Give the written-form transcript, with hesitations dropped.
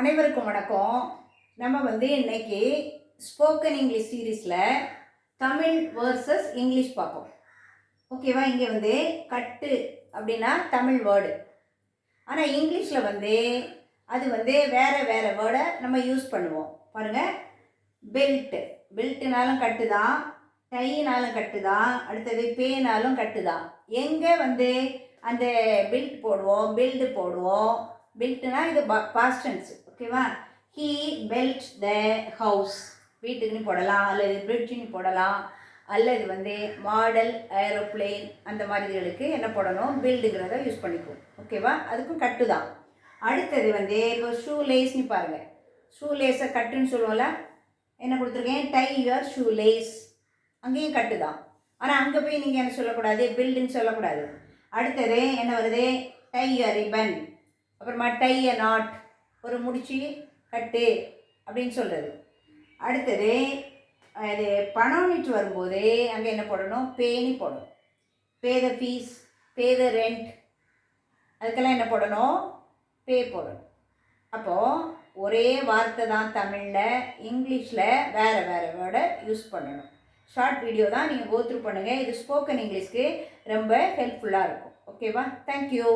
அனைவருக்கும் வணக்கம். நம்ம இன்னைக்கு ஸ்போக்கன் இங்கிலீஷ் சீரீஸில் தமிழ் வேர்சஸ் இங்கிலீஷ் பார்ப்போம். ஓகேவா? இங்கே கட்டு அப்படின்னா தமிழ் வேர்டு, ஆனால் இங்கிலீஷில் அது வேறு வேறு வேர்டை நம்ம யூஸ் பண்ணுவோம். பாருங்கள், பெல்ட்டுனாலும் கட்டு தான், டைனாலும் கட்டு தான், அடுத்தது பேனாலும் கட்டு தான். எங்கே அந்த பெல்ட் போடுவோம், பில்டு போடுவோம். பில்ட்னா இது பாஸ்ட் டென்ஸ். ஓகேவா? ஹீ பில்ட் த ஹவுஸ், வீட்டுக்குன்னு போடலாம், அல்லது பிரிட்ஜுன்னு போடலாம், அல்லது மாடல் ஏரோப்ளேன் அந்த மாதிரிகளுக்கு என்ன போடணும், பில்டுங்கிறத யூஸ் பண்ணிக்குவோம். ஓகேவா? அதுக்கும் கட்டு தான். அடுத்தது இப்போ ஷூ லேஸ்ன்னு பாருங்கள். ஷூ லேஸை கட்டுன்னு சொல்லுவோம்ல, என்ன கொடுத்துருக்கேன், டை யுவர் ஷூ லேஸ், அங்கேயும் கட்டு தான். ஆனால் அங்கே போய் நீங்கள் என்ன சொல்லக்கூடாது, பில்டுன்னு சொல்லக்கூடாது. அடுத்தது என்ன வருது, டை யுவர் ரிப்பன், அப்புறமா டை அ நாட், ஒரு முடிச்சு கட்டு அப்படின்னு சொல்கிறது. அடுத்தது அது பணம் விட்டு வரும்போது அங்கே என்ன போடணும், பேனி போடணும். பே த ஃபீஸ், பே த ரெண்ட், அதுக்கெல்லாம் என்ன போடணும், பே போடணும். அப்போது ஒரே வார்த்தை தான் தமிழில், இங்கிலீஷில் வேறு வேறு வேர்டை யூஸ் பண்ணணும். ஷார்ட் வீடியோ தான், நீங்கள் கோத்ரூ பண்ணுங்கள். இது ஸ்போக்கன் இங்கிலீஷ்க்கு ரொம்ப ஹெல்ப்ஃபுல்லாக இருக்கும். ஓகேவா? தேங்க்யூ.